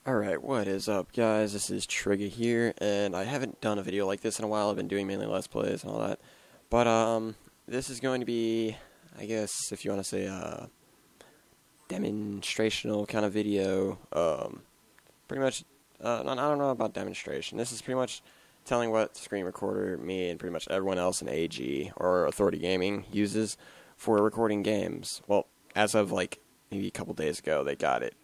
Alright, what is up guys? This is Trigger here, and I haven't done a video like this in a while. I've been doing mainly Let's Plays and all that. But, this is going to be, I guess, if you want to say, demonstrational kind of video. Pretty much, I don't know about demonstration. This is pretty much telling what screen recorder me and pretty much everyone else in AG or Authority Gaming uses for recording games. Well, as of, like, maybe a couple days ago, they got it.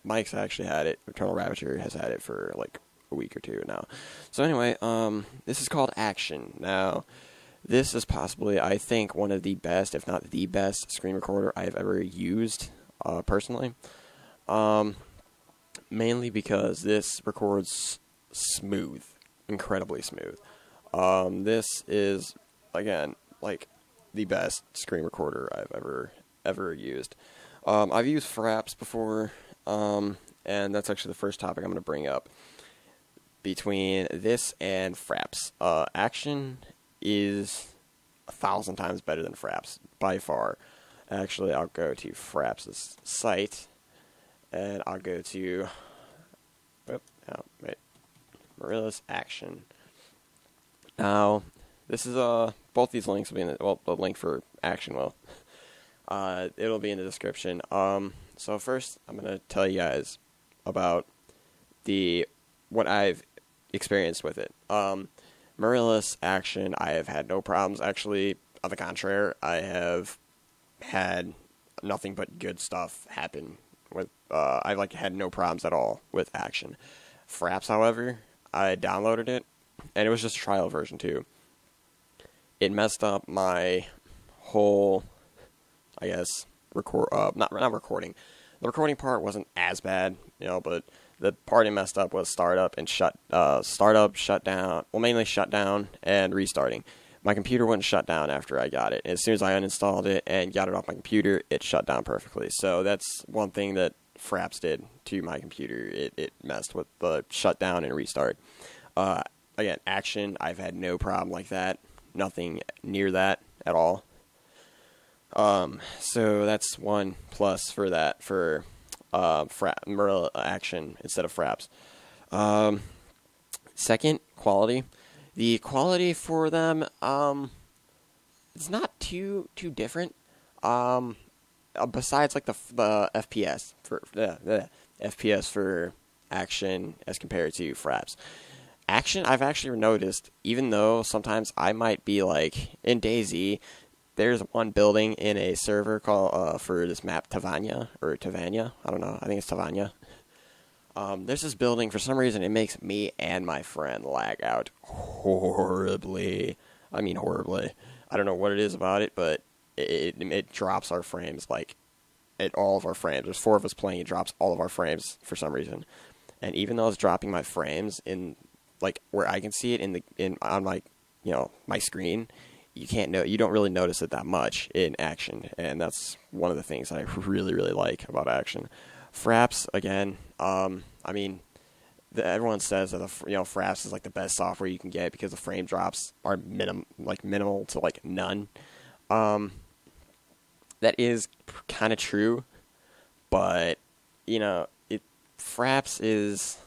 Mike's actually had it. Eternal Ravager has had it for like a week or two now. So anyway, this is called Action. Now, this is possibly, I think, one of the best, if not the best, screen recorder I've ever used, personally. Mainly because this records smooth, incredibly smooth. This is, again, like the best screen recorder I've ever used. I've used Fraps before, and that's actually the first topic I'm going to bring up. Between this and Fraps, Action is 1,000 times better than Fraps, by far. Actually, I'll go to Fraps' site, and I'll go to, Marilla's Action. Now, this is, both these links will be in the, well, the link for Action will. It'll be in the description. So first, I'm gonna tell you guys about what I've experienced with it. Marilla's Action, I have had no problems. Actually, on the contrary, I have had nothing but good stuff happen with. I've had no problems at all with Action. Fraps, however, I downloaded it, and it was just a trial version too. It messed up my whole, I guess, not recording. The recording part wasn't as bad, but the part it messed up was startup, shut down, well, mainly shut down and restarting. My computer wouldn't shut down after I got it. As soon as I uninstalled it and got it off my computer, it shut down perfectly. So that's one thing that Fraps did to my computer. It messed with the shutdown and restart. Again, Action, I've had no problem like that. Nothing near that at all. So that's one plus for that, for Marilla Action instead of Fraps. Second, quality. The quality for them, it's not too different. Besides like the FPS for the FPS for Action as compared to Fraps. Action, I've actually noticed, even though sometimes I might be like in DayZ. There's one building in a server called for this map Tavania, I don't know, I think it's Tavania. There's this building, for some reason it makes me and my friend lag out horribly. I mean horribly. I don't know what it is about it, but it drops our frames, like all of our frames. There's 4 of us playing, it drops all of our frames for some reason. And even though it's dropping my frames in like where I can see it on my my screen, you don't really notice it that much in Action, and that's one of the things I really like about Action. Fraps, again, I mean, everyone says that Fraps is like the best software you can get because the frame drops are minimal to like none. That is kind of true, but Fraps is,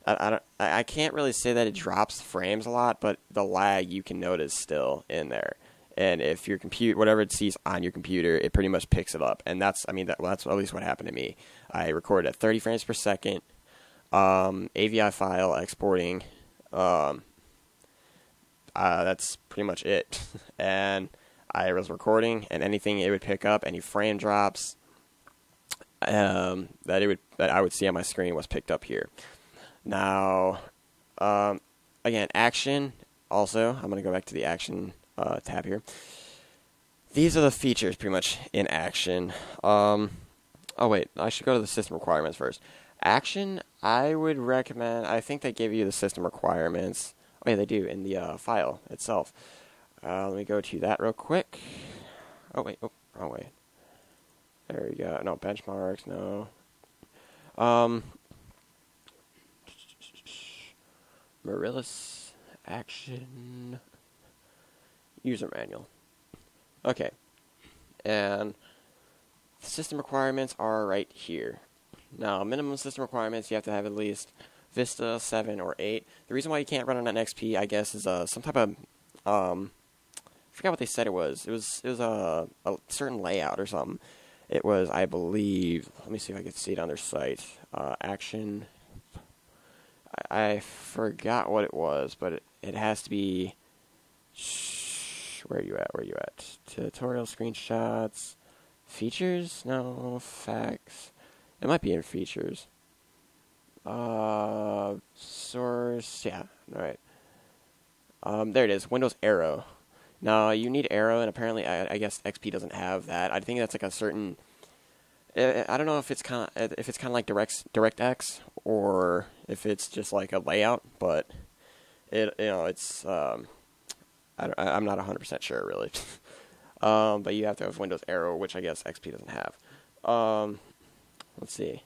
I can't really say that it drops frames a lot, but the lag you can notice still in there. And if your whatever it sees on your computer, it pretty much picks it up. And that's at least what happened to me. I recorded at 30 frames per second, AVI file exporting. That's pretty much it. And I was recording, and anything it would pick up, any frame drops, that I would see on my screen was picked up here. Now, again, Action, also, I'm going to go back to the Action tab here. These are the features, pretty much, in Action. Oh, wait, I should go to the system requirements first. Action, I would recommend, I think they give you the system requirements. Oh, yeah, they do, in the file itself. Let me go to that real quick. Oh, wait, wrong way. There we go. No, benchmarks, no. Marilla's Action user manual. Okay, and the system requirements are right here. Now, minimum system requirements, you have to have at least Vista 7 or 8. The reason why you can't run on an XP, I guess, is some type of, I forgot what they said it was. It was a certain layout or something. It was, I believe, let me see if I can see it on their site. Action. I forgot what it was, but it has to be. Where are you at? Where are you at? Tutorial screenshots, features? No, facts. It might be in features. Source. Yeah. All right. There it is. Windows Arrow. Now you need Arrow, and apparently, I guess XP doesn't have that. I think that's like a certain. I don't know if it's kind of like DirectX or if it's just like a layout, but it's I'm not 100% sure really. But you have to have Windows Arrow, which I guess XP doesn't have. Let's see.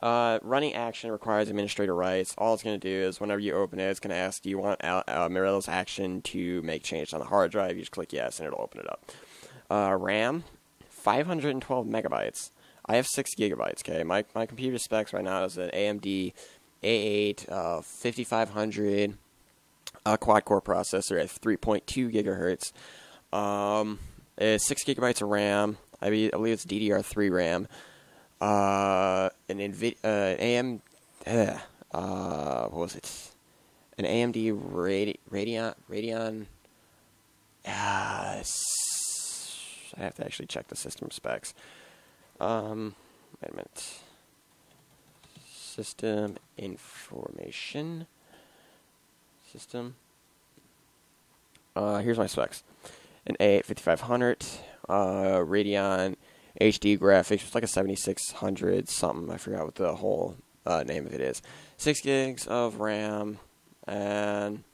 Running action requires administrator rights. All it's going to do is whenever you open it, it's going to ask, do you want Morello's action to make changes on the hard drive? You just click yes, and it'll open it up. RAM, 512 megabytes. I have 6 gigabytes, okay? My computer specs right now is an AMD A8 5500 quad-core processor at 3.2 gigahertz. 6 gigabytes of RAM. I believe it's DDR3 RAM. An NVIDIA, what was it? An AMD Radeon. I have to actually check the system specs. Wait a minute. System information. System. Here's my specs. An A8 5500, Radeon HD graphics. It's like a 7600 something. I forgot what the whole name of it is. 6 gigs of RAM and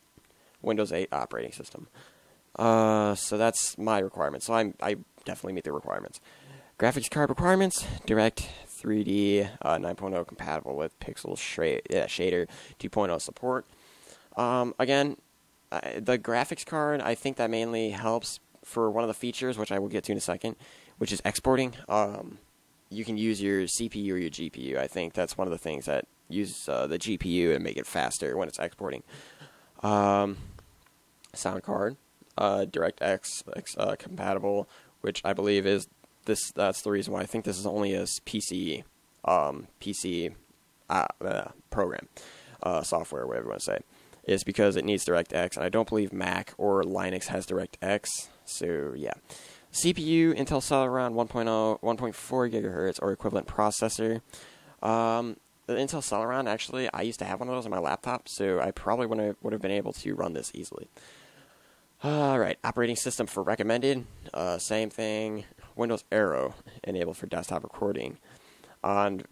Windows 8 operating system. So that's my requirements. So I definitely meet the requirements. Graphics card requirements: Direct 3D 9.0 compatible with Pixel Shader 2.0 support. Again, the graphics card, I think that mainly helps for one of the features, which I will get to in a second, which is exporting. You can use your CPU or your GPU. I think that's one of the things that use the GPU and make it faster when it's exporting. Sound card, DirectX compatible, which I believe is this. That's the reason why I think this is only a PC program, software, whatever you want to say, is because it needs DirectX, and I don't believe Mac or Linux has DirectX. So yeah. CPU, Intel Celeron 1.0, 1.4 gigahertz or equivalent processor. The Intel Celeron, actually, I used to have one of those on my laptop, so I probably would have been able to run this easily. Alright, operating system for recommended, same thing. Windows Arrow, enabled for desktop recording on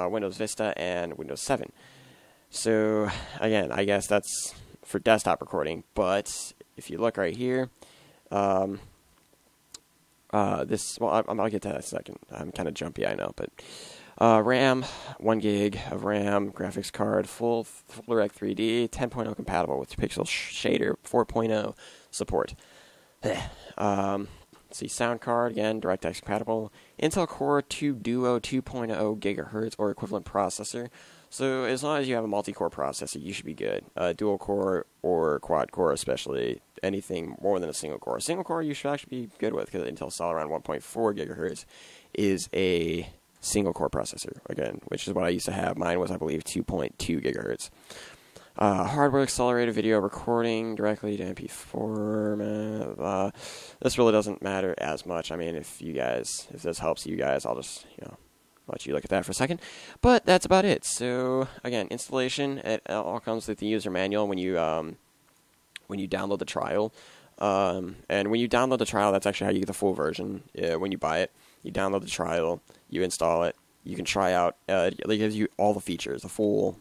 Windows Vista and Windows 7. So, again, I guess that's for desktop recording, but if you look right here, I'll get to that in a second. I'm kind of jumpy, I know, but RAM, 1 gig of RAM, graphics card, full Direct 3D, 10.0 compatible with Pixel Shader 4.0 support. See, sound card, again, DirectX compatible. Intel Core 2 Duo 2.0 gigahertz or equivalent processor. So as long as you have a multi-core processor, you should be good. Dual core or quad core, especially anything more than a single core. A single core you should actually be good with, because Intel Celeron 1.4 gigahertz is a single core processor, again, which is what I used to have. Mine was, I believe, 2.2 gigahertz. Hardware accelerated video recording directly to MP4. This really doesn't matter as much. I mean, if this helps you guys, I'll just, let you look at that for a second. But that's about it. So, again, installation, it all comes with the user manual when you download the trial. And when you download the trial, that's actually how you get the full version. When you buy it, you download the trial, you install it, you can try out. It gives you all the features, the full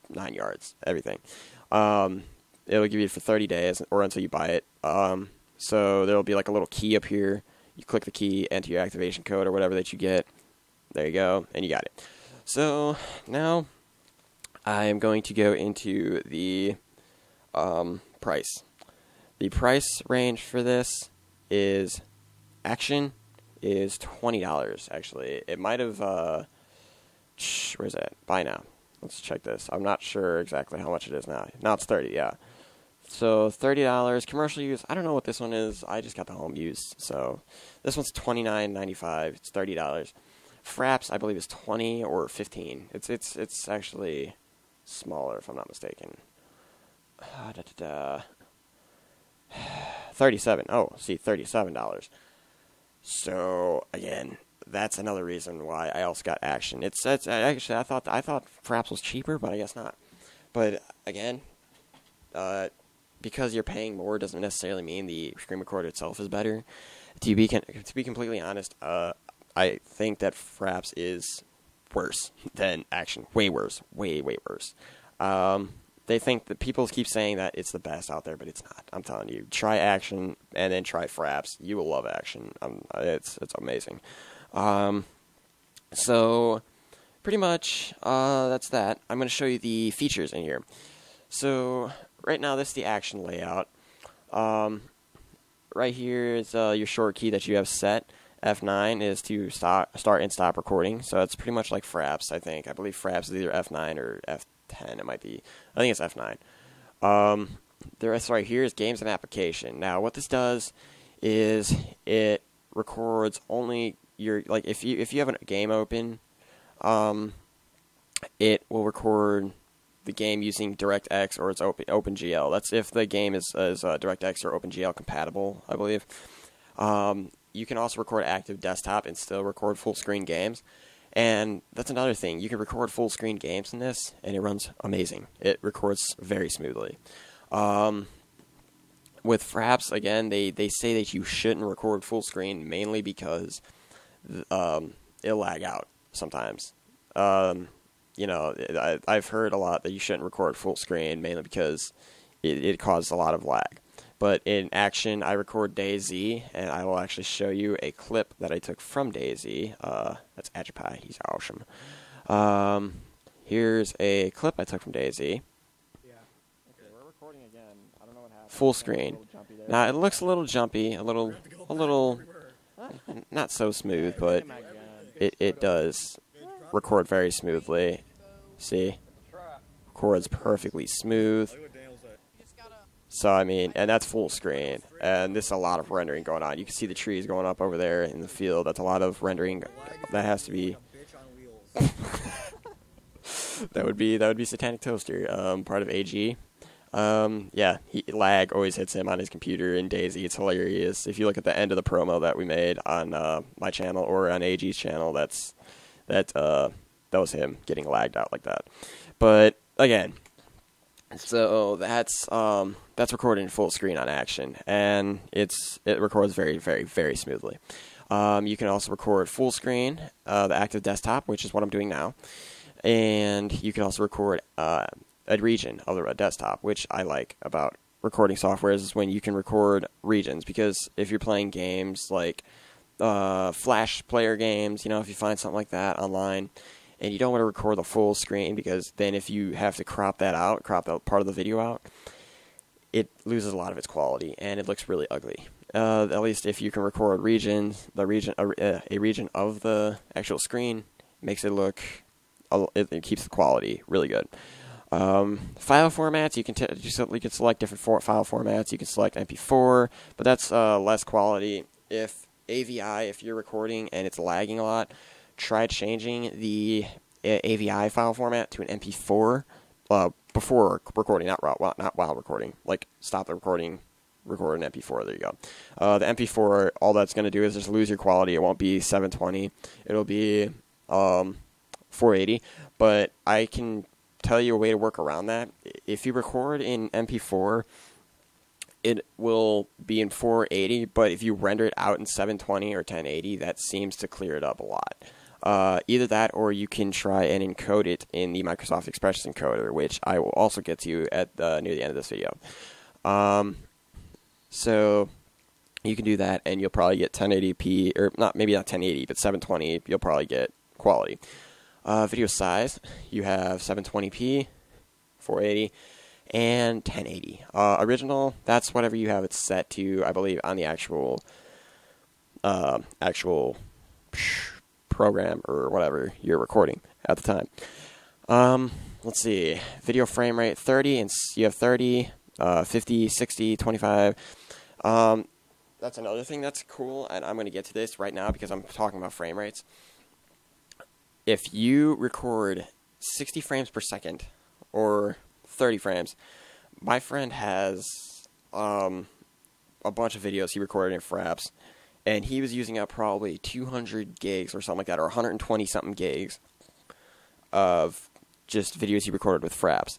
9 yards, everything. It'll give you it for 30 days or until you buy it. So there'll be like a little key up here. You click the key, enter your activation code or whatever that you get. There you go, and you got it. So now I am going to go into the price. The price range for this is Action is $20. Actually, it might have where's it? Buy now. Let's check this. I'm not sure exactly how much it is now. Now it's 30, yeah. So $30 commercial use. I don't know what this one is. I just got the home use. So this one's $29.95. It's $30. Fraps, I believe, is 20 or 15. It's actually smaller if I'm not mistaken. 37. Oh, see, $37. So again, that's another reason why I also got Action. It's actually I thought Fraps was cheaper, but I guess not. But again, because you're paying more doesn't necessarily mean the screen recorder itself is better. To be completely honest, I think that Fraps is worse than Action. Way worse. Way worse. They think that people keep saying that it's the best out there, but it's not. I'm telling you, try Action and then try Fraps. You will love Action. It's amazing. So pretty much that's that. I'm going to show you the features in here. So right now, this is the Action layout. Right here is your short key that you have set. F9 is to start and stop recording. So it's pretty much like Fraps, I think. I believe Fraps is either F9 or F10. It might be. I think it's F9. The rest right here is games and application. Now, what this does is it records only your, like, if you have a game open, it will record the game using DirectX or its OpenGL. That's if the game is DirectX or OpenGL compatible, I believe. You can also record active desktop and still record full screen games. And that's another thing. You can record full screen games in this, and it runs amazing. It records very smoothly. With Fraps, again, they say that you shouldn't record full screen mainly because it'll lag out sometimes. You know, I've heard a lot that you shouldn't record full screen mainly because it causes a lot of lag. But in Action, I record DayZ, and I will actually show you a clip that I took from DayZ. That's Ajapai. He's awesome. Here's a clip I took from DayZ. Yeah. Okay, we're recording again. I don't know what happened. Full screen. Now, it looks a little jumpy, a little, not so smooth, but it does record very smoothly. See? Records perfectly smooth. So, I mean, and that's full screen, and there's a lot of rendering going on. You can see the trees going up over there in the field. That's a lot of rendering. That has to be... that would be Satanic Toaster, part of AG. Yeah, lag always hits him on his computer in DayZ. It's hilarious. If you look at the end of the promo that we made on my channel or on AG's channel, that was him getting lagged out like that. But, again... So that's recorded in full screen on Action, and it records very smoothly. You can also record full screen, the active desktop, which is what I'm doing now, and you can also record a region of the desktop, which I like about recording software is when you can record regions, because if you're playing games like Flash player games, you know, if you find something like that online, and you don't want to record the full screen because then if you have to crop that part of the video out, it loses a lot of its quality and it looks really ugly. At least if you can record a region of the actual screen, makes it look, it keeps the quality really good. File formats, you can select different file formats. You can select MP4, but that's less quality. If you're recording and it's lagging a lot, try changing the AVI file format to an MP4 before recording, not while recording. Like, stop the recording, record an MP4, there you go. The MP4, all that's going to do is just lose your quality. It won't be 720. It'll be 480. But I can tell you a way to work around that. If you record in MP4, it will be in 480, but if you render it out in 720 or 1080, that seems to clear it up a lot. Either that, or you can try and encode it in the Microsoft Expression encoder, which I will also get to at near the end of this video. So you can do that, and you'll probably get 1080p, or maybe not 1080, but 720. You'll probably get quality. Video size, you have 720p, 480, and 1080. Original, that's whatever you have it set to, I believe, on the actual program or whatever you're recording. at the time. Let's see, video frame rate 30, and you have 30, 50, 60, 25. That's another thing that's cool, and I'm going to get to this right now because I'm talking about frame rates. If you record 60 frames per second, or 30 frames, my friend has a bunch of videos he recorded in Fraps, and he was using up probably 200 gigs or something like that, or 120 something gigs of just videos he recorded with Fraps.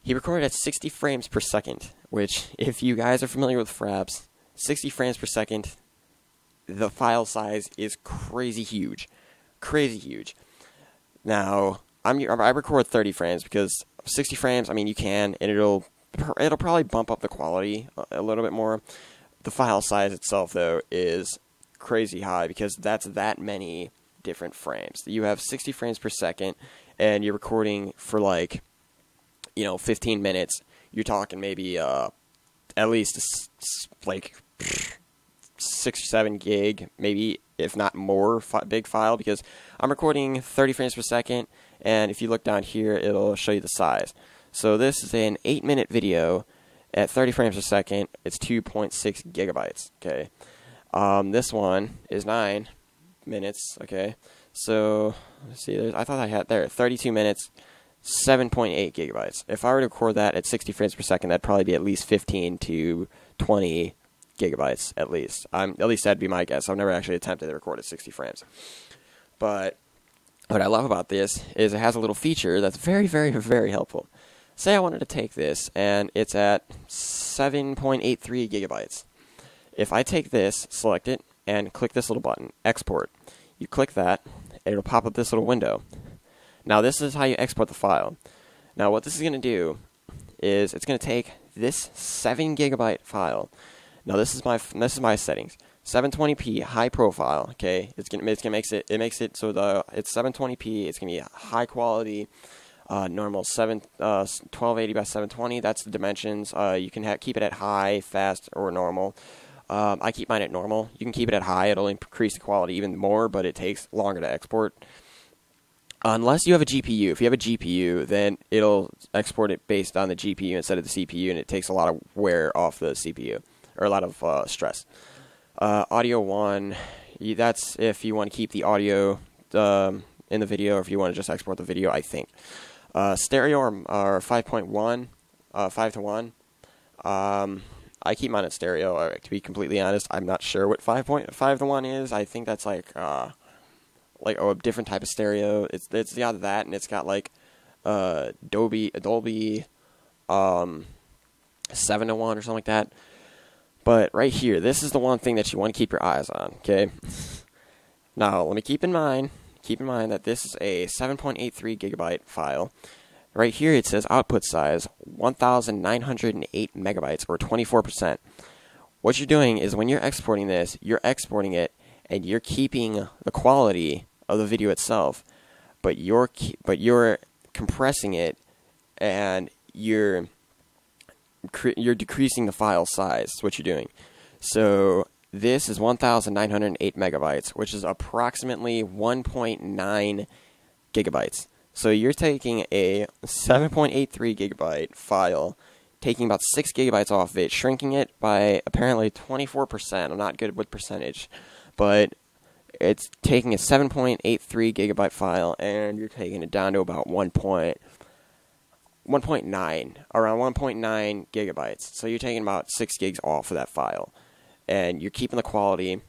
He recorded at 60 frames per second, which, if you guys are familiar with Fraps, 60 frames per second, the file size is crazy huge. Crazy huge. Now, I record 30 frames because 60 frames, I mean, you can, and it'll probably bump up the quality a little bit more. The file size itself, though, is crazy high because that's that many different frames. You have 60 frames per second, and you're recording for, like, 15 minutes. You're talking maybe at least, like, 6 or 7 gig, maybe, if not more, big file, because I'm recording 30 frames per second, and if you look down here, it'll show you the size. So this is an 8-minute video at 30 frames per second. It's 2.6 gigabytes, okay? This one is 9 minutes, okay? So, let's see, I thought I had there, 32 minutes, 7.8 gigabytes. If I were to record that at 60 frames per second, that'd probably be at least 15 to 20 gigabytes, at least. At least that'd be my guess. I've never actually attempted to record at 60 frames. But what I love about this is it has a little feature that's very, very, very helpful. Say I wanted to take this, and it's at 7.83 gigabytes. If I take this, select it, and click this little button, Export, you click that, and it'll pop up this little window. Now, this is how you export the file. Now, what this is going to do is it's going to take this 7 gigabyte file. Now, this is my settings. 720p high profile. Okay, it makes it so it's 720p. It's going to be high quality. Normal 1280 by 720. That's the dimensions. You can keep it at high, fast, or normal. I keep mine at normal. You can keep it at high. It'll increase the quality even more, but it takes longer to export. Unless you have a GPU. If you have a GPU, then it'll export it based on the GPU instead of the CPU, and it takes a lot of wear off the CPU, or a lot of stress. Audio 1, that's if you want to keep the audio in the video, or if you want to just export the video, I think. Stereo are 5.1, 5 to 1. I keep mine at stereo, to be completely honest. I'm not sure what 5.5 to 1 is. I think that's like a different type of stereo. It's either that, and it's got like Dolby 7 to 1 or something like that. But right here, this is the one thing that you want to keep your eyes on, okay? Now, let me keep in mind that this is a 7.83 gigabyte file. Right here it says output size 1,908 megabytes, or 24%. What you're doing is when you're exporting this, you're exporting it and you're keeping the quality of the video itself, but you're compressing it, and you're decreasing the file size. That's what you're doing. So this is 1,908 megabytes, which is approximately 1.9 gigabytes. So you're taking a 7.83 gigabyte file, taking about 6 gigabytes off of it, shrinking it by apparently 24%. I'm not good with percentage, but it's taking a 7.83 gigabyte file, and you're taking it down to about 1.9, around 1.9 gigabytes. So you're taking about 6 gigs off of that file, and you're keeping the quality.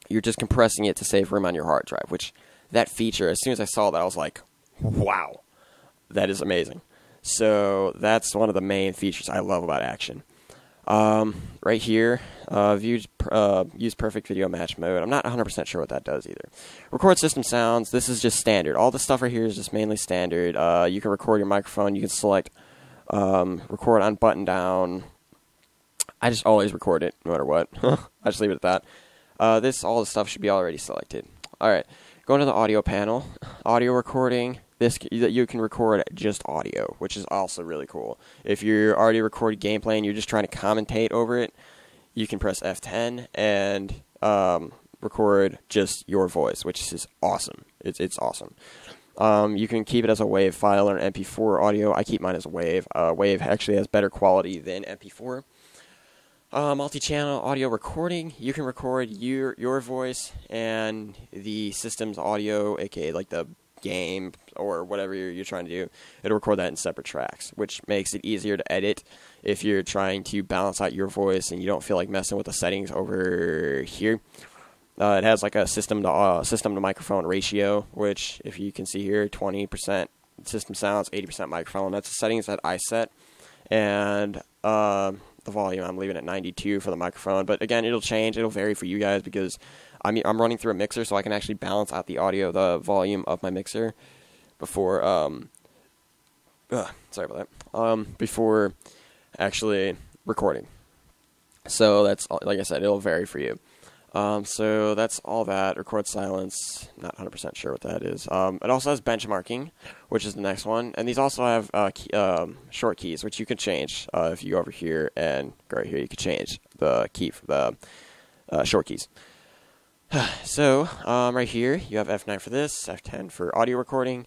You're just compressing it to save room on your hard drive, which that feature, as soon as I saw that, I was like, wow, that is amazing. So that's one of the main features I love about Action. Right here, use perfect video match mode. I'm not 100% sure what that does either. Record system sounds. This is just standard. All the stuff right here is just mainly standard. You can record your microphone. You can select record on button down. I just always record it no matter what. I just leave it at that. All the stuff should be already selected. All right, going to the audio panel. Audio recording. You can record just audio, which is also really cool. If you're already recording gameplay and you're just trying to commentate over it, you can press F10 and record just your voice, which is awesome. It's awesome. You can keep it as a WAV file or an MP4 audio. I keep mine as a WAV. WAV actually has better quality than MP4. Multi-channel audio recording. You can record your voice and the system's audio, aka like the game or whatever you're trying to do. It'll record that in separate tracks, which makes it easier to edit if you're trying to balance out your voice and you don't feel like messing with the settings over here. It has like a system to microphone ratio, which if you can see here, 20% system sounds, 80% microphone. That's the settings that I set, and the volume I'm leaving at 92 for the microphone. But again, it'll change. It'll vary for you guys because I'm running through a mixer, so I can actually balance out the audio, the volume of my mixer before. Sorry about that. Before actually recording. So that's, like I said, it'll vary for you. So that's all that. Record silence, not 100% sure what that is. It also has benchmarking, which is the next one. And these also have short keys, which you can change. If you go over here and go right here, you can change the key for the short keys. So right here, you have F9 for this, F10 for audio recording,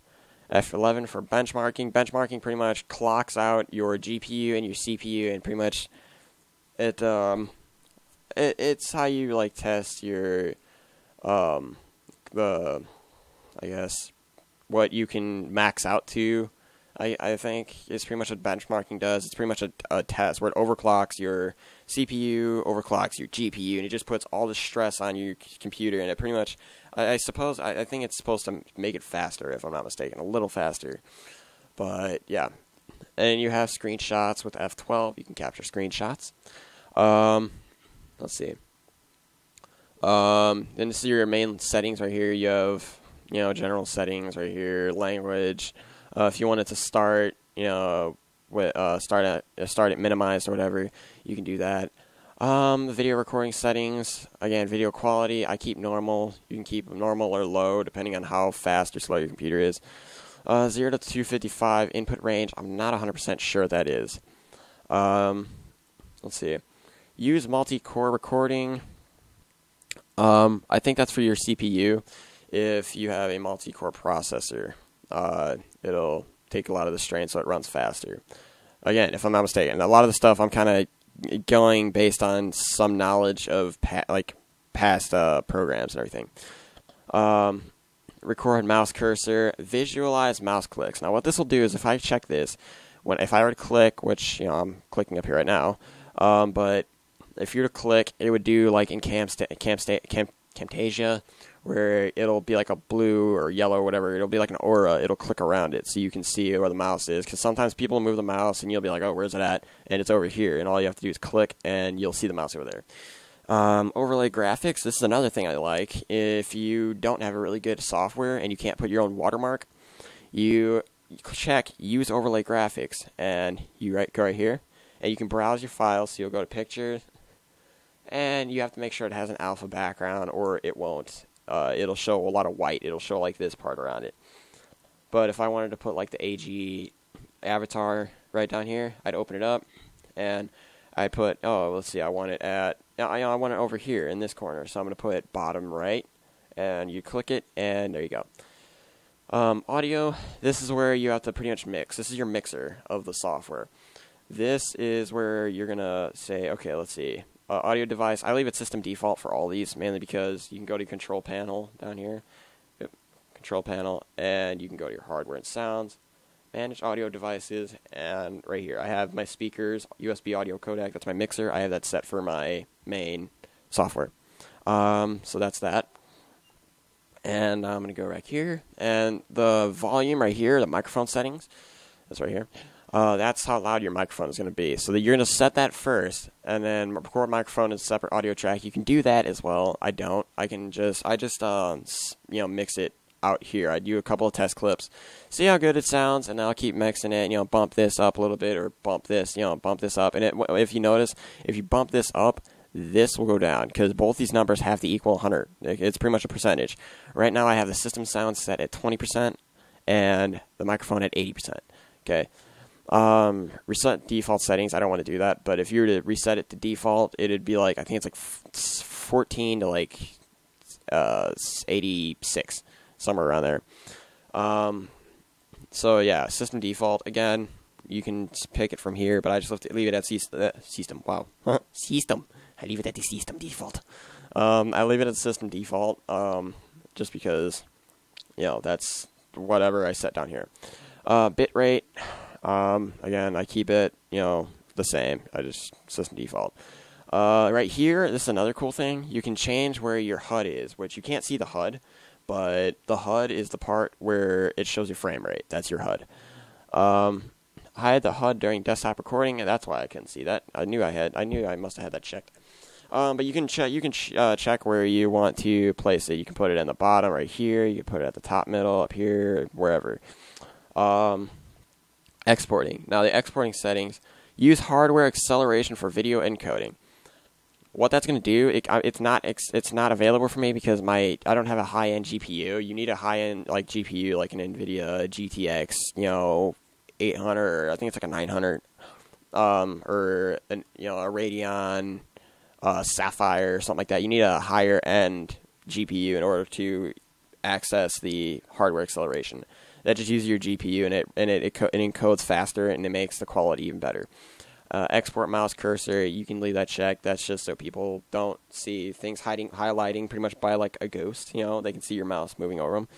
F11 for benchmarking. Benchmarking pretty much clocks out your GPU and your CPU, and pretty much it's how you like test your I guess what you can max out to. I think is pretty much what benchmarking does. It's pretty much a test where it overclocks your CPU, overclocks your GPU, and it just puts all the stress on your computer. And it pretty much, I suppose, I think it's supposed to make it faster, if I'm not mistaken, a little faster. But yeah, and you have screenshots with F12. You can capture screenshots. Let's see. Then this is your main settings right here. You have, general settings right here, language. If you wanted to start, with start at minimized or whatever, you can do that. The video recording settings, again, video quality, I keep normal. You can keep normal or low depending on how fast or slow your computer is. 0 to 255 input range, I'm not 100% sure what that is. Let's see. Use multi-core recording. I think that's for your CPU. If you have a multi-core processor, it'll take a lot of the strain so it runs faster. Again, if I'm not mistaken, a lot of the stuff I'm kind of going based on some knowledge of past programs and everything. Record mouse cursor, visualize mouse clicks. Now what this will do is if I check this, if I were to click, which I'm clicking up here right now, but if you were to click, it would do like in Camtasia, where it'll be like a blue or yellow or whatever. It'll be like an aura. It'll click around it so you can see where the mouse is. Because sometimes people move the mouse and you'll be like, oh, where's it at? And it's over here. And all you have to do is click and you'll see the mouse over there. Overlay graphics. This is another thing I like. If you don't have a really good software and you can't put your own watermark, you check use overlay graphics. And you go right here. And you can browse your files. So you'll go to pictures. And you have to make sure it has an alpha background or it won't. It'll show a lot of white. It'll show like this part around it. But if I wanted to put like the AG avatar right down here, I'd open it up and I'd put, let's see, I want it over here in this corner. So I'm going to put bottom right and you click it and there you go. Audio, this is where you have to pretty much mix. This is your mixer of the software. This is where you're going to say, okay, let's see. Audio device, I leave it system default for all these, mainly because you can go to control panel down here, control panel, and you can go to your hardware and sounds, manage audio devices, and right here I have my speakers, USB audio codec, that's my mixer, I have that set for my main software. So that's that. And I'm going to go right here, and the volume right here, the microphone settings, that's right here. That's how loud your microphone is going to be. So you're going to set that first, and then record microphone in a separate audio track. You can do that as well. I don't. I just mix it out here. I do a couple of test clips, see how good it sounds, and then I'll keep mixing it. Bump this up a little bit, or bump this up. And if you notice, if you bump this up, this will go down because both these numbers have to equal 100. It's pretty much a percentage. Right now, I have the system sound set at 20% and the microphone at 80%. Okay. Reset default settings. I don't want to do that, but if you were to reset it to default, it'd be like, I think it's like 14 to like 86, somewhere around there. So yeah, system default again. You can pick it from here, but I just leave it at system. Wow, system. I leave it at the system default. I leave it at system default, just because, that's whatever I set down here. Bitrate, again, I keep it, the same. I just system default. Right here, this is another cool thing. You can change where your HUD is, which you can't see the HUD, but the HUD is the part where it shows your frame rate. That's your HUD. Hide the HUD during desktop recording, and that's why I couldn't see that. I knew I must have had that checked. But you can check where you want to place it. You can put it in the bottom right here. You can put it at the top, middle, up here, wherever. Exporting. Now the exporting settings. Use hardware acceleration for video encoding. What that's going to do, it's not available for me because I don't have a high-end GPU. You need a high-end GPU, like an NVIDIA GTX, 800. I think it's like a 900, or a Radeon Sapphire or something like that. You need a higher-end GPU in order to access the hardware acceleration. That just uses your GPU and it encodes faster and it makes the quality even better. Export mouse cursor, you can leave that checked. That's just so people don't see things highlighting pretty much by like a ghost. They can see your mouse moving over them.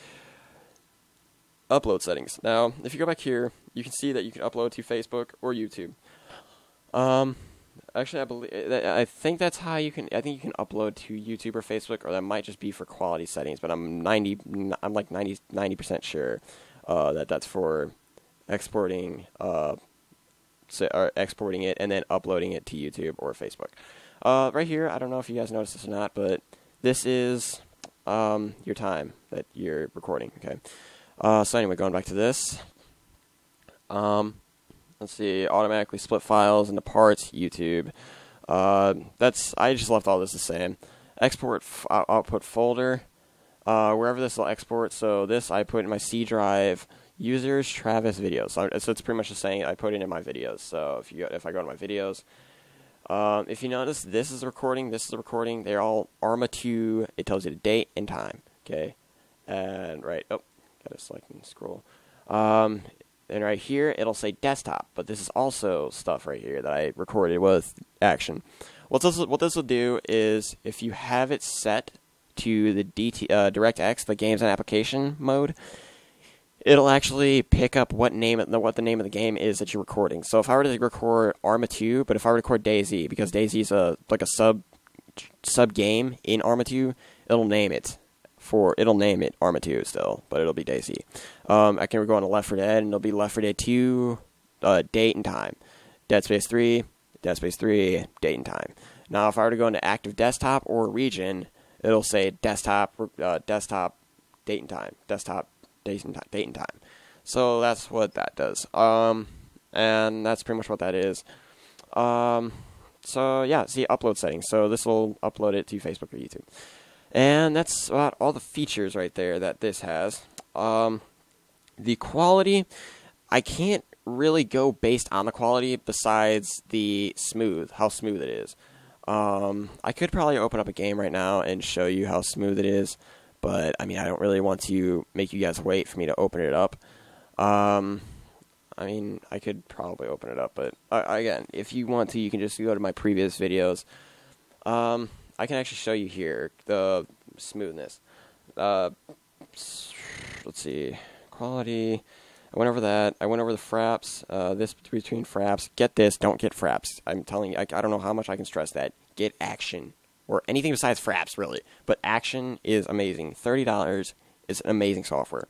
Upload settings. Now, if you go back here, you can see that you can upload to Facebook or YouTube. Actually, I think that's how you can. I think you can upload to YouTube or Facebook, or that might just be for quality settings. But I'm like 90% sure that that's for exporting. Exporting it and then uploading it to YouTube or Facebook. Right here, I don't know if you guys noticed this or not, but this is your time that you're recording. Okay. So anyway, going back to this. Let's see. Automatically split files into parts. YouTube. I just left all this the same. Export output folder. Wherever this will export. So this I put in my C drive. Users, Travis videos. So it's pretty much just saying I put it in my videos. So if I go to my videos, if you notice, this is the recording. This is the recording. They're all Arma 2. It tells you the date and time. Okay, and gotta select and scroll. And right here it'll say desktop, but this is also stuff right here that I recorded with Action. What this will do is if you have it set to the DirectX, the games and application mode, it'll actually pick up what the name of the game is that you're recording. So if I were to record Arma 2, but if I were to record DayZ, because DayZ is a sub game in Arma 2, it'll name it Arma 2 still, but it'll be DayZ. I can go on to Left 4 Dead, and it'll be Left 4 Dead 2, date and time. Dead Space 3, date and time. Now if I were to go into active desktop or region, it'll say desktop, date and time, desktop, date and time. So that's what that does. And that's pretty much what that is. So yeah, see upload settings. So this will upload it to Facebook or YouTube. And that's about all the features right there that this has. The quality, I can't really go based on the quality besides how smooth it is. I could probably open up a game right now and show you how smooth it is. But, I don't really want to make you guys wait for me to open it up. I could probably open it up, but, again, if you want to, you can just go to my previous videos. I can actually show you here the smoothness. Let's see. Quality. I went over that. I went over the fraps. This between fraps. Get this. Don't get fraps. I'm telling you, I don't know how much I can stress that. Get Action. Or anything besides fraps, really. But Action is amazing. $30 is an amazing software.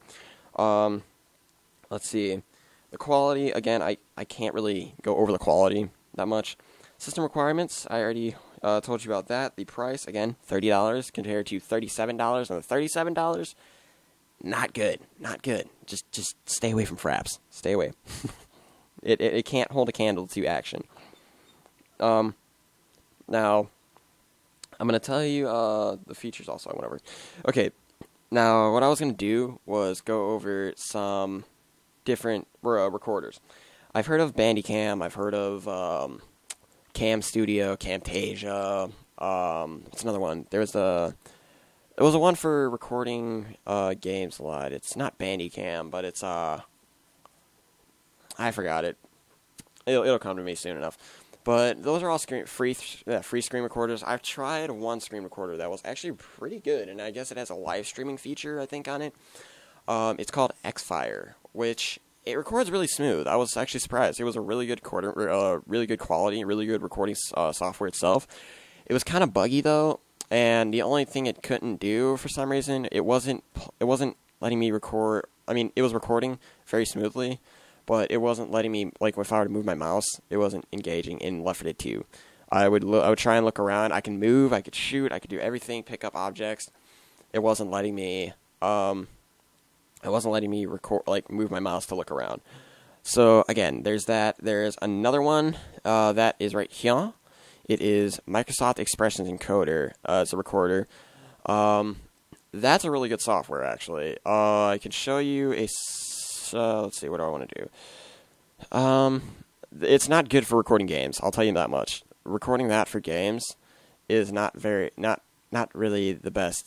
Let's see. The quality, again, I can't really go over the quality that much. System requirements, I already told you about that. The price, again, $30 compared to $37. And the $37, not good. Not good. Just stay away from fraps. Stay away. It can't hold a candle to Action. Now, I'm going to tell you the features also I went over. Okay, now what I was going to do was go over some different recorders. I've heard of Bandicam, I've heard of Cam Studio, Camtasia, what's another one? There's It was a one for recording games a lot. It's not Bandicam, but it's I forgot it. It'll come to me soon enough. But those are all free screen recorders. I've tried one screen recorder that was actually pretty good, and I guess it has a live streaming feature, I think, on it. It's called Xfire, which it records really smooth. I was actually surprised. It was a really good really good quality, really good recording software itself. It was kind of buggy though, and the only thing it couldn't do for some reason, it wasn't letting me record. I mean, it was recording very smoothly, but it wasn't letting me, like, if I were to move my mouse, it wasn't engaging in Left 4 Dead 2. I would try and look around. I can move, I could shoot, I could do everything, pick up objects. It wasn't letting me record, like, move my mouse to look around. So again, there's that. There's another one that is right here. It is Microsoft Expressions Encoder. It's a recorder. That's a really good software, actually. I can show you a. Let's see, what do I want to do? It's not good for recording games. I'll tell you that much. Recording that for games is not really the best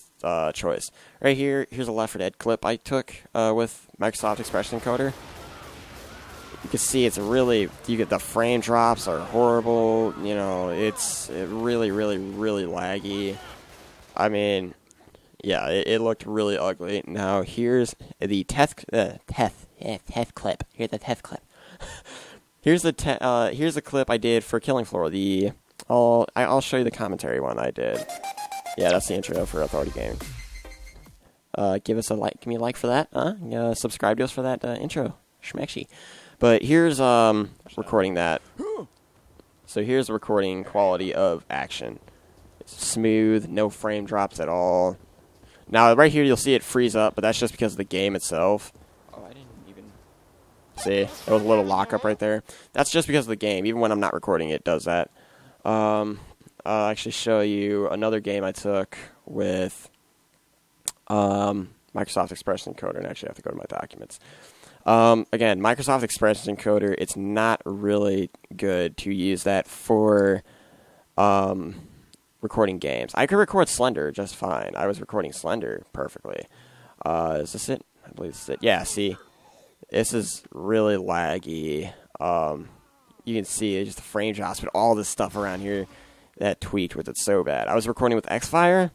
choice. Right here, here's a Left 4 Dead clip I took with Microsoft Expression Encoder. You can see you get the frame drops are horrible. You know, it's really laggy. I mean, yeah, it looked really ugly. Now here's the test clip. Here's the test clip. here's the clip I did for Killing Floor. I'll show you the commentary one I did. Yeah, that's the intro for Authority Gaming. Give us a like. Give me a like for that. Subscribe to us for that intro. Schmecksy. But here's recording that. So here's the recording quality of Action. It's smooth, no frame drops at all. Now right here you'll see it freeze up, but that's just because of the game itself. Oh, I didn't even see. There was a little lockup right there. That's just because of the game. Even when I'm not recording, it does that. I'll actually show you another game I took with Microsoft Expression Encoder, and actually I have to go to my documents. Again, Microsoft Expression Encoder, it's not really good to use that for recording games. I could record Slender just fine. I was recording Slender perfectly. Is this it? I believe this is it. Yeah, see? This is really laggy. You can see just the frame drops, but all this stuff around here that tweaked with it so bad. I was recording with Xfire.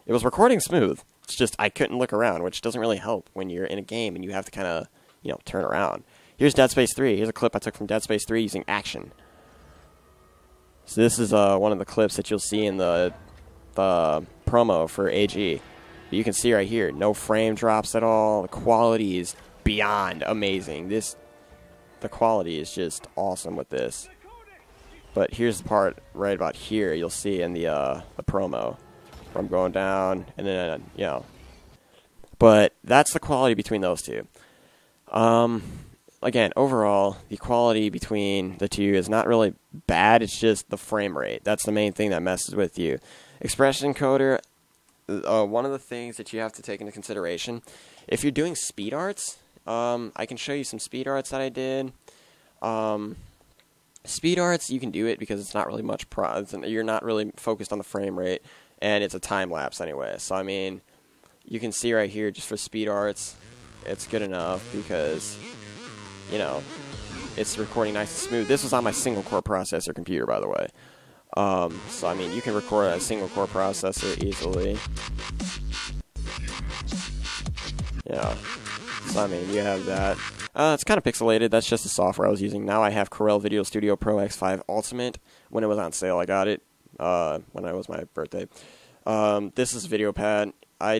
It was recording smooth. It's just I couldn't look around, which doesn't really help when you're in a game and you have to kind of, turn around. Here's Dead Space 3. Here's a clip I took from Dead Space 3 using Action. So this is one of the clips that you'll see in the promo for AG. You can see right here, no frame drops at all. The quality is beyond amazing. The quality is just awesome with this. But here's the part right about here. You'll see in the promo where I'm going down, and then But that's the quality between those two. Again, overall, the quality between the two is not really bad. It's just the frame rate. That's the main thing that messes with you. Expression Encoder, one of the things that you have to take into consideration, if you're doing speed arts, I can show you some speed arts that I did. Speed arts, you can do it because it's not really much you're not really focused on the frame rate, and it's a time lapse anyway. So I mean, you can see right here just for speed arts, it's good enough because it's recording nice and smooth. This was on my single core processor computer, by the way. So I mean, you can record a single core processor easily. Yeah. So I mean, you have that. It's kind of pixelated. That's just the software I was using. Now I have Corel Video Studio Pro X5 Ultimate. When it was on sale, I got it when it was my birthday. This is VideoPad. I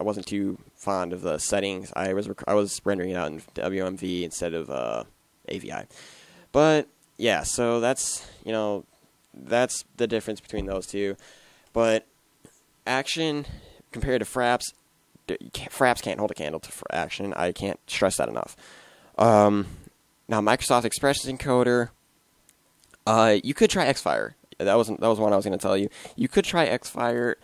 wasn't too fond of the settings. I was rendering it out in WMV instead of AVI. But yeah, so that's the difference between those two. But Action compared to Fraps, Fraps can't hold a candle to Action. I can't stress that enough. Now Microsoft Expression Encoder, you could try Xfire. That was one I was going to tell you. You could try Xfire.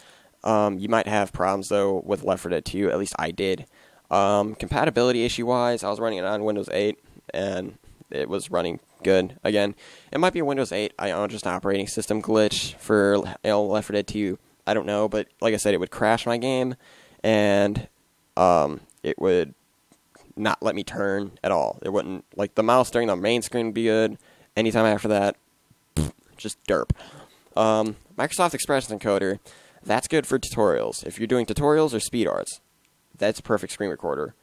You might have problems though with Left 4 Dead 2. At least I did. Compatibility issue wise, I was running it on Windows 8 and it was running good. Again, it might be a Windows 8 just operating system glitch for Left 4 Dead 2. I don't know, but like I said, it would crash my game, and it would not let me turn at all. It wouldn't, like, the mouse during the main screen would be good. Anytime after that, just derp. Microsoft Expression Encoder, that's good for tutorials. If you're doing tutorials or speed arts, that's a perfect screen recorder.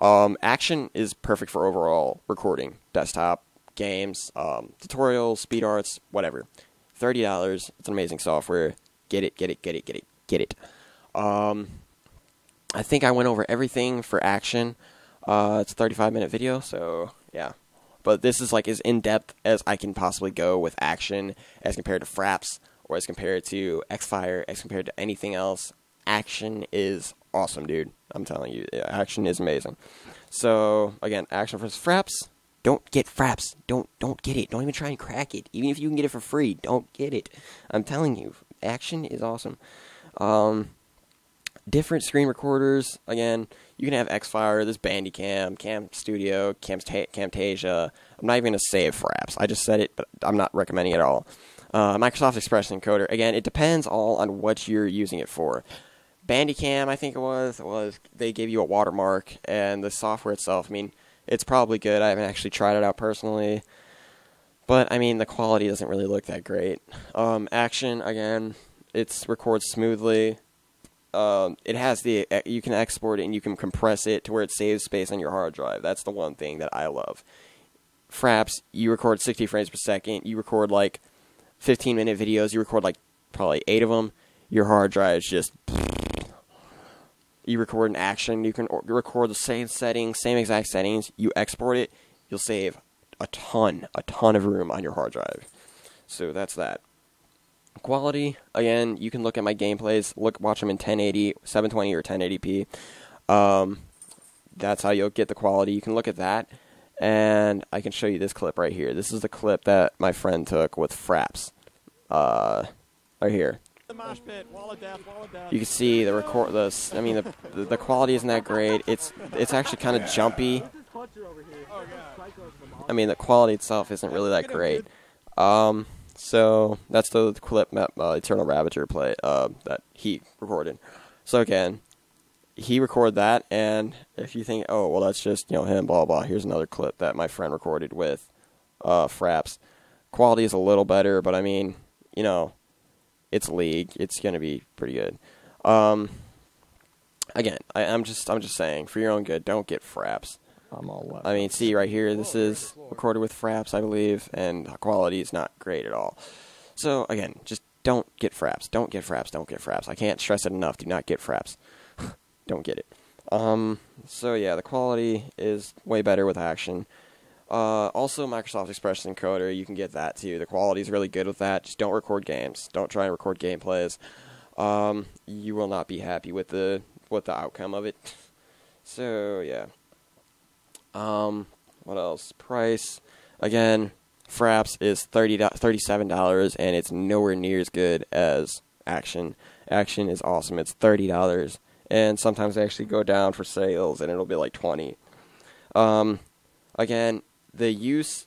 Action is perfect for overall recording. Desktop, games, tutorials, speed arts, whatever. $30. It's an amazing software. Get it, get it, get it, get it, get it. I think I went over everything for action. It's a 35-minute video, so yeah. But this is like as in-depth as I can possibly go with action as compared to Fraps or as compared to Xfire, as compared to anything else. Action is awesome, dude. I'm telling you, action is amazing. So again, action versus Fraps. Don't get Fraps. Don't get it. Don't even try and crack it. Even if you can get it for free, don't get it. I'm telling you, action is awesome. Different screen recorders. Again, you can have Xfire, this Bandicam, Cam Studio, Camtasia. I'm not even going to say Fraps. I just said it, but I'm not recommending it at all. Microsoft Expression Encoder. Again, it depends all on what you're using it for. Bandicam, I think it was they gave you a watermark, and the software itself, I mean, it's probably good. I haven't actually tried it out personally, but I mean, the quality doesn't really look that great. Action, again, it records smoothly. It has you can export it and you can compress it to where it saves space on your hard drive. That's the one thing that I love. Fraps, you record 60 frames per second. You record like 15-minute videos. You record like probably 8 of them. Your hard drive is just... You record an action. You can record the same settings, same exact settings. You export it. You'll save a ton of room on your hard drive. So that's that. Quality, again, you can look at my gameplays, watch them in 1080, 720, or 1080p. That's how you'll get the quality. You can look at that, and I can show you this clip right here. This is the clip that my friend took with Fraps. Right here. You can see the the quality isn't that great. It's actually kind of jumpy. I mean, the quality itself isn't really that great. So that's the clip Eternal Ravager play that he recorded. So again, he recorded that, and if you think, oh well, that's just him, blah blah. Here's another clip that my friend recorded with Fraps. Quality is a little better, but I mean, it's League. It's gonna be pretty good. Again, I'm just saying, for your own good, don't get Fraps. I'm all left. I mean, see right here, this is recorded with Fraps, I believe, and the quality is not great at all. So, again, just don't get Fraps. Don't get Fraps. Don't get Fraps. I can't stress it enough. Do not get Fraps. Don't get it. So, yeah, the quality is way better with action. Also, Microsoft Expression Encoder, you can get that, too. The quality is really good with that. Just don't record games. Don't try and record gameplays. You will not be happy with the outcome of it. So, yeah. What else? Price. Again, Fraps is $37, and it's nowhere near as good as Action. Action is awesome. It's $30, and sometimes they actually go down for sales, and it'll be like $20. Again, the use,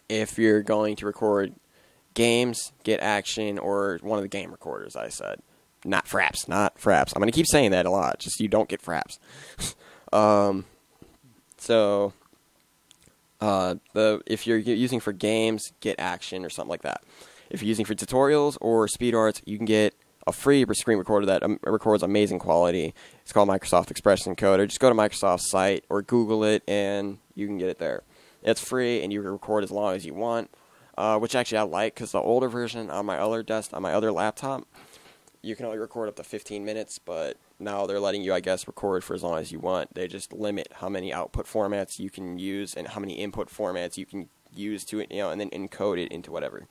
if you're going to record games, get Action or one of the game recorders, I said. Not Fraps, not Fraps. I'm going to keep saying that a lot, just you don't get Fraps. So, if you're using for games, get Action or something like that. If you're using for tutorials or speed arts, you can get a free screen recorder that records amazing quality. It's called Microsoft Expression Encoder. Just go to Microsoft's site or Google it, and you can get it there. It's free, and you can record as long as you want, which actually I like, because the older version on my other laptop, you can only record up to 15 minutes, but now they're letting you, I guess, record for as long as you want. They just limit how many output formats you can use and how many input formats you can use to, and then encode it into whatever.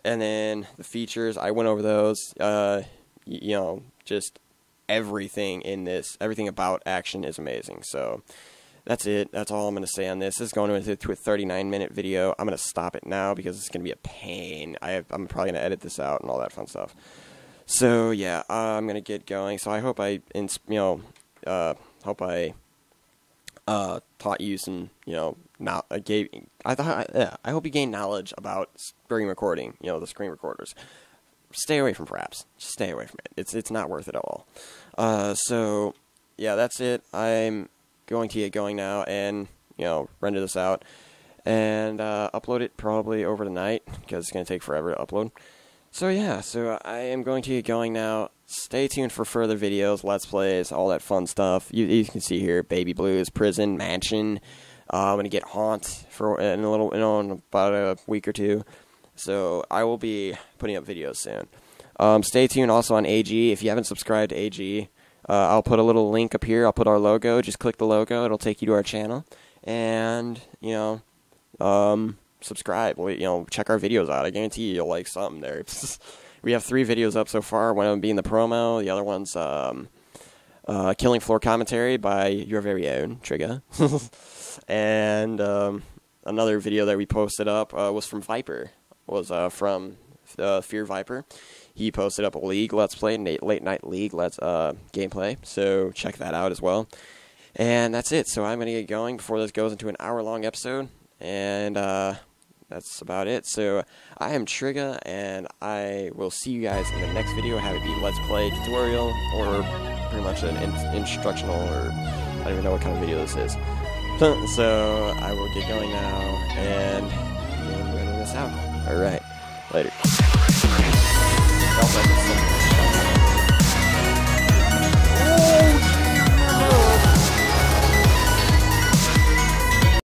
And then the features, I went over those. Just everything in this, everything about Action is amazing. So that's it. That's all I'm going to say on this. This is going into a 39-minute video. I'm going to stop it now because it's going to be a pain. I'm probably going to edit this out and all that fun stuff. So yeah, I'm gonna get going. So I hope I taught you some, I hope you gained knowledge about screen recording, the screen recorders. stay away from fraps. Just stay away from it. It's not worth it at all. So yeah, that's it. I'm going to get going now and render this out and upload it probably over the night because it's going to take forever to upload. So yeah, so I am going to get going now. Stay tuned for further videos, Let's Plays, all that fun stuff. You can see here, Baby Blues, Prison, Mansion. I'm going to get Haunt in about a week or two. So I will be putting up videos soon. Stay tuned also on AG. If you haven't subscribed to AG, I'll put a little link up here. I'll put our logo. Just click the logo. It'll take you to our channel. And, subscribe. Check our videos out. I guarantee you'll like something there. We have 3 videos up so far. One of them being the promo. The other one's Killing Floor commentary by your very own Trigger. And another video that we posted up was from Viper. From Fear Viper. He posted up a League Let's Play, late night League gameplay. So check that out as well. And that's it. So I'm going to get going before this goes into an hour-long episode. And that's about it. So I am Trigger, and I will see you guys in the next video. Have it be Let's Play tutorial, or pretty much an instructional, or I don't even know what kind of video this is. So I will get going now and render this out. Alright, later.